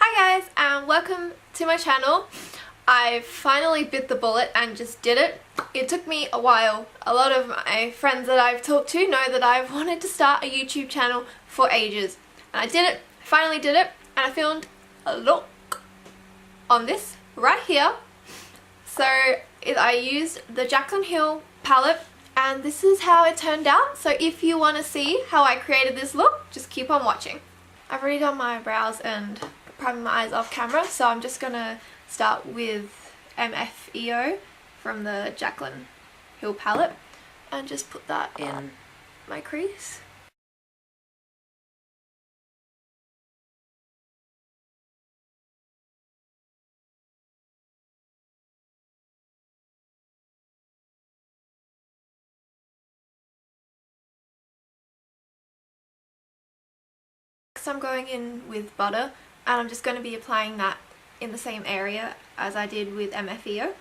Hi guys, and welcome to my channel. I finally bit the bullet and just did it. It took me a while. A lot of my friends that I've talked to know that I've wanted to start a YouTube channel for ages. And I did it, finally did it, and I filmed a look on this right here. So I used the Jaclyn palette and this is how it turned out. So if you want to see how I created this look, just keep on watching. I've already done my brows and priming my eyes off camera, so I'm just gonna start with MFEO from the Jaclyn palette and just put that in my crease. Next I'm going in with butter and I'm just going to be applying that in the same area as I did with MFEO.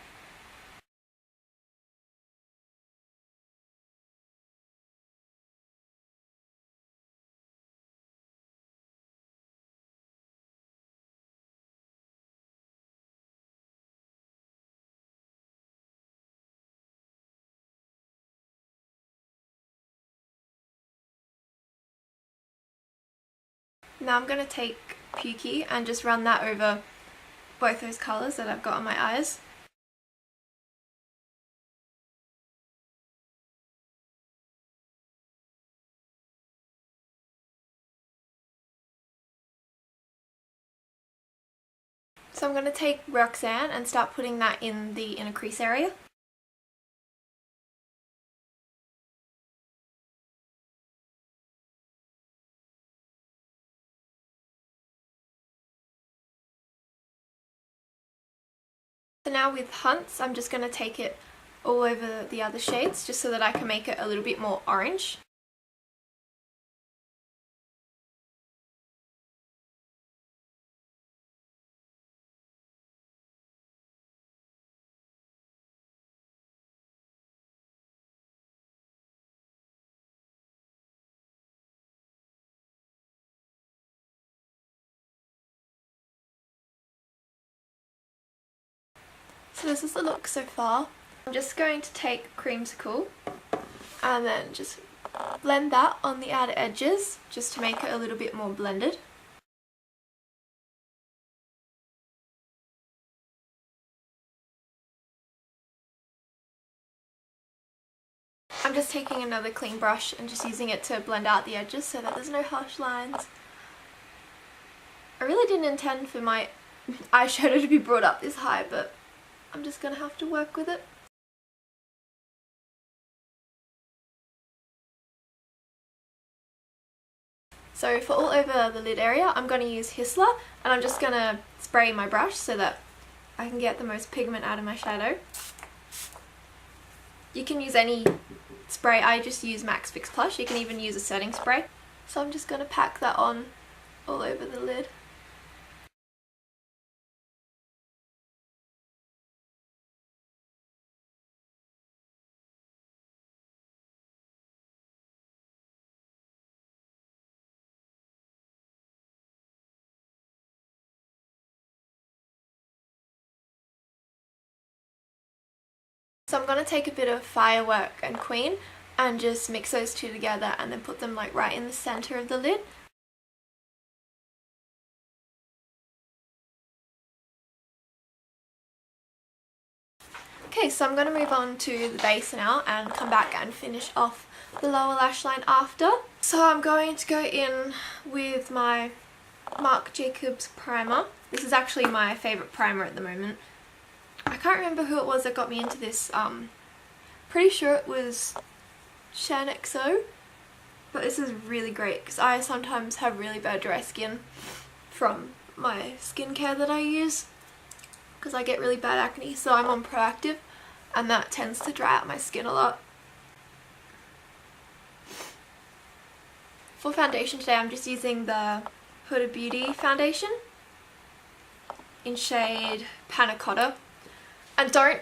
Now I'm going to take Pukey and just run that over both those colours that I've got on my eyes. So I'm going to take Roxanne and start putting that in the inner crease area. So now with Hunts, I'm just going to take it all over the other shades just so that I can make it a little bit more orange. So this is the look so far. I'm just going to take Creamsicle and then just blend that on the outer edges just to make it a little bit more blended. I'm just taking another clean brush and just using it to blend out the edges so that there's no harsh lines. I really didn't intend for my eyeshadow to be brought up this high, but I'm just gonna have to work with it. So for all over the lid area, I'm going to use Histler and I'm just going to spray my brush so that I can get the most pigment out of my shadow. You can use any spray, I just use Max Fix Plus, you can even use a setting spray. So I'm just going to pack that on all over the lid. So I'm going to take a bit of Firework and Queen and just mix those two together and then put them like right in the center of the lid. Okay, so I'm going to move on to the base now and come back and finish off the lower lash line after. So I'm going to go in with my Marc Jacobs primer. This is actually my favourite primer at the moment. I can't remember who it was that got me into this. Pretty sure it was XO, but this is really great because I sometimes have really bad dry skin from my skincare that I use because I get really bad acne, so I'm on Proactive and that tends to dry out my skin a lot. For foundation today I'm just using the Huda Beauty foundation in shade Panna Cotta. And don't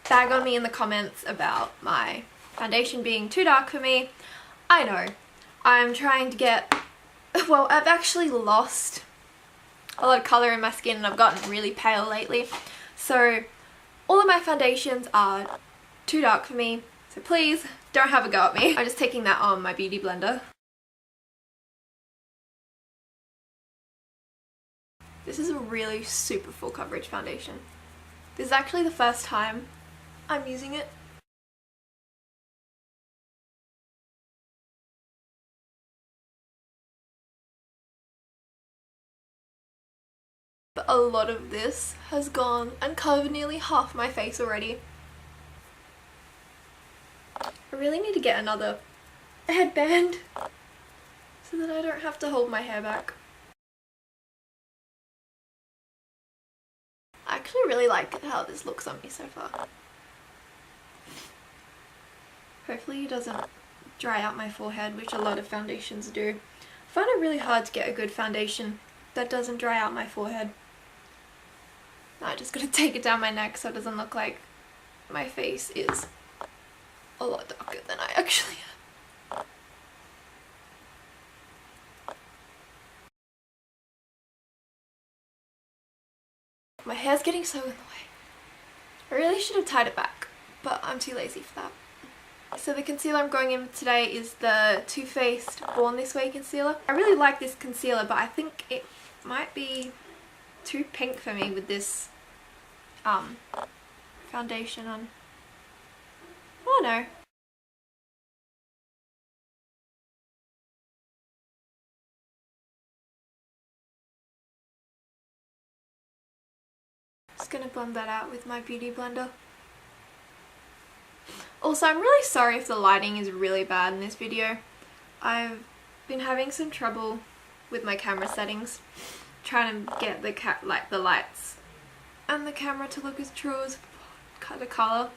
bag on me in the comments about my foundation being too dark for me. I know. I'm trying to get... Well, I've actually lost a lot of colour in my skin and I've gotten really pale lately. So all of my foundations are too dark for me, so please don't have a go at me. I'm just taking that on my beauty blender. This is a really super full coverage foundation. This is actually the first time I'm using it. But a lot of this has gone and covered nearly half my face already. I really need to get another headband so that I don't have to hold my hair back. I actually really like how this looks on me so far. Hopefully it doesn't dry out my forehead, which a lot of foundations do. I find it really hard to get a good foundation that doesn't dry out my forehead. Now I just gotta take it down my neck so it doesn't look like my face is a lot darker than I actually am. My hair's getting so in the way. I really should have tied it back, but I'm too lazy for that. So the concealer I'm going in with today is the Too Faced Born This Way concealer. I really like this concealer, but I think it might be too pink for me with this foundation on. Oh no. Just gonna blend that out with my beauty blender. Also, I'm really sorry if the lighting is really bad in this video. I've been having some trouble with my camera settings, trying to get the lights and the camera to look as true as the colour.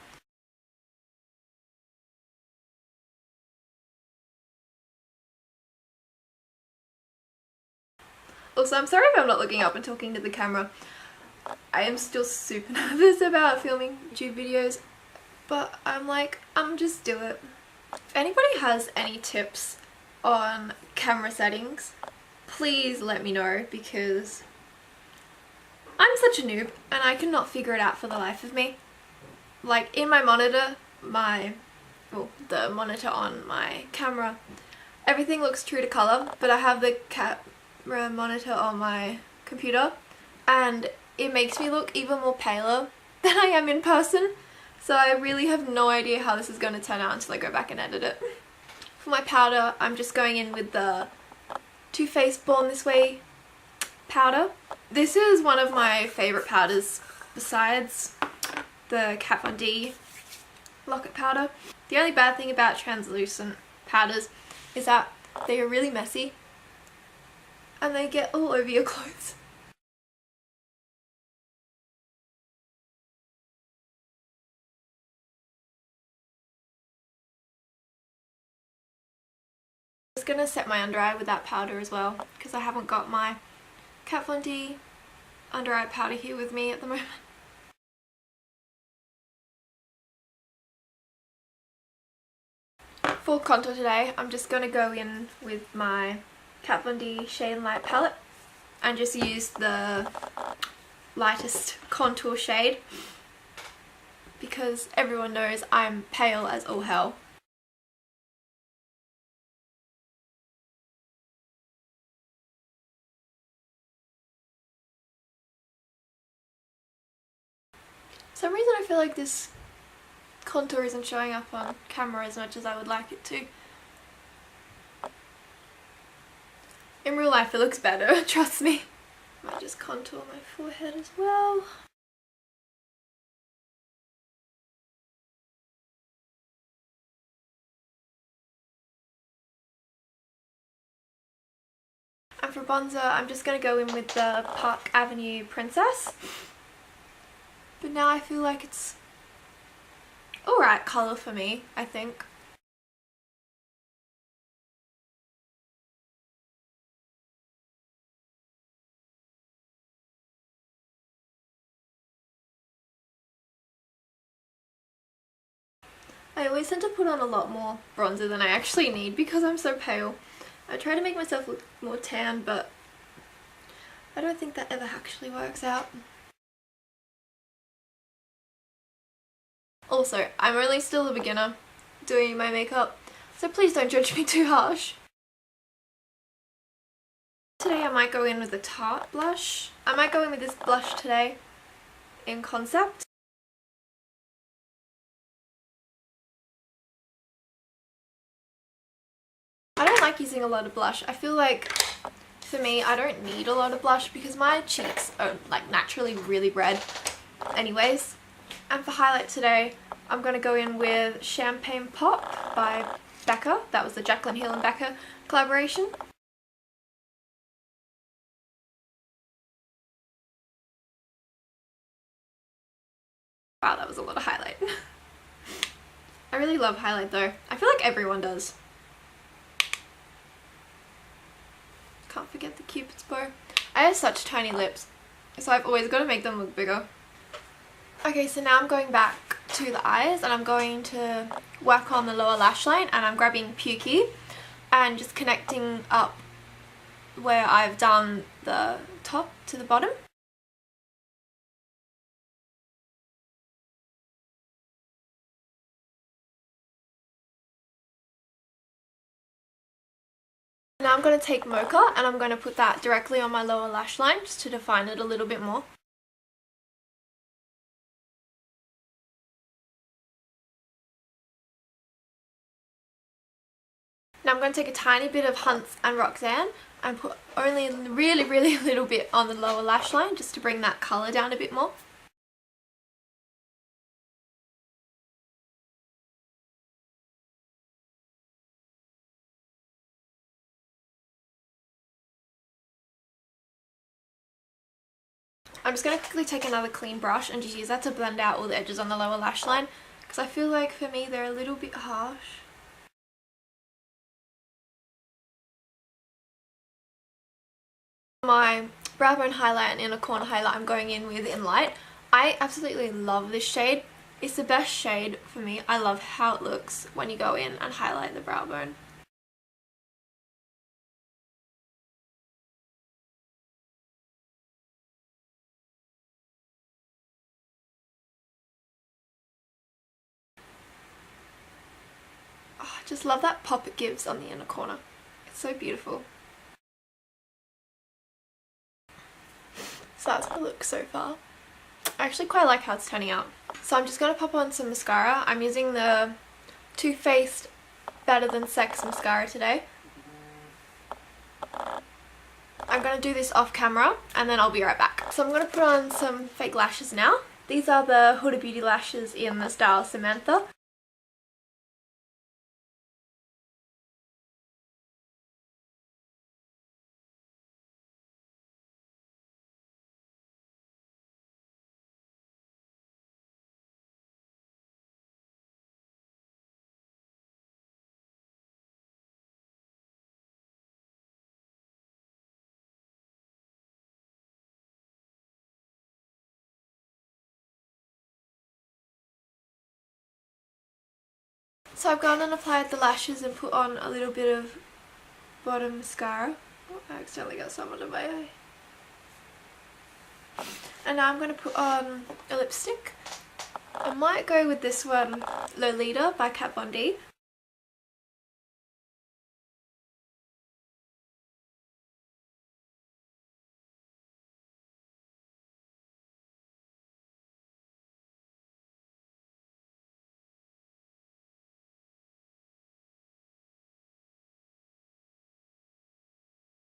Also, I'm sorry if I'm not looking up and talking to the camera. I am still super nervous about filming YouTube videos, but I'm just do it. If anybody has any tips on camera settings, please let me know, because I'm such a noob and I cannot figure it out for the life of me. Like in my monitor, the monitor on my camera, everything looks true to colour, but I have the camera monitor on my computer and it makes me look even more paler than I am in person. So I really have no idea how this is going to turn out until I go back and edit it. For my powder, I'm just going in with the Too Faced Born This Way powder. This is one of my favourite powders besides the Kat Von D Locket powder. The only bad thing about translucent powders is that they are really messy and they get all over your clothes. I'm just going to set my under eye with that powder as well, because I haven't got my Kat Von D under eye powder here with me at the moment. For contour today, I'm just going to go in with my Kat Von D Shade and Light palette and just use the lightest contour shade, because everyone knows I'm pale as all hell. For some reason I feel like this contour isn't showing up on camera as much as I would like it to. In real life it looks better, trust me. I might just contour my forehead as well. And for bronzer, I'm just going to go in with the Park Avenue Princess. But now I feel like it's alright colour for me, I think. I always tend to put on a lot more bronzer than I actually need because I'm so pale. I try to make myself look more tan, but I don't think that ever actually works out. Also, I'm only still a beginner doing my makeup, so please don't judge me too harsh. Today I might go in with a Tarte blush. I might go in with this blush today in Concept. I don't like using a lot of blush. I feel like for me I don't need a lot of blush because my cheeks are like naturally really red anyways. And for highlight today I'm going to go in with Champagne Pop by Becca. That was the Jaclyn Hill and Becca collaboration. Wow, that was a lot of highlight. I really love highlight though. I feel like everyone does. Can't forget the Cupid's bow. I have such tiny lips, so I've always got to make them look bigger. Okay, so now I'm going back to the eyes and I'm going to work on the lower lash line, and I'm grabbing Pukey and just connecting up where I've done the top to the bottom. Now I'm going to take Mocha and I'm going to put that directly on my lower lash line just to define it a little bit more. Now I'm going to take a tiny bit of Hunts and Roxanne and put only a really little bit on the lower lash line just to bring that colour down a bit more. I'm just going to quickly take another clean brush and just use that to blend out all the edges on the lower lash line, because I feel like for me they're a little bit harsh. My brow bone highlight and inner corner highlight I'm going in with in Light. I absolutely love this shade. It's the best shade for me. I love how it looks when you go in and highlight the brow bone. Oh, I just love that pop it gives on the inner corner. It's so beautiful. So that's my look so far. I actually quite like how it's turning out. So I'm just going to pop on some mascara. I'm using the Too Faced Better Than Sex mascara today. I'm going to do this off camera and then I'll be right back. So I'm going to put on some fake lashes now. These are the Huda Beauty lashes in the style Samantha. So I've gone and applied the lashes and put on a little bit of bottom mascara. Oh, I accidentally got some under my eye. And now I'm going to put on a lipstick. I might go with this one, Lolita by Kat Von D.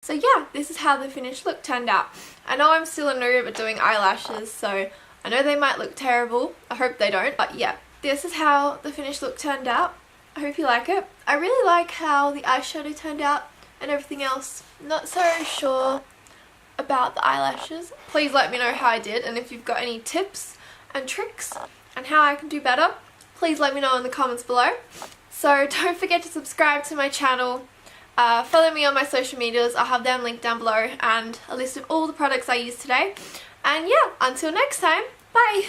So yeah, this is how the finished look turned out. I know I'm still a noob at doing eyelashes, so I know they might look terrible. I hope they don't. But yeah, this is how the finished look turned out. I hope you like it. I really like how the eyeshadow turned out and everything else. Not so sure about the eyelashes. Please let me know how I did, and if you've got any tips and tricks and how I can do better, please let me know in the comments below. So don't forget to subscribe to my channel. Follow me on my social medias. I'll have them linked down below and a list of all the products I used today. And yeah, until next time, bye!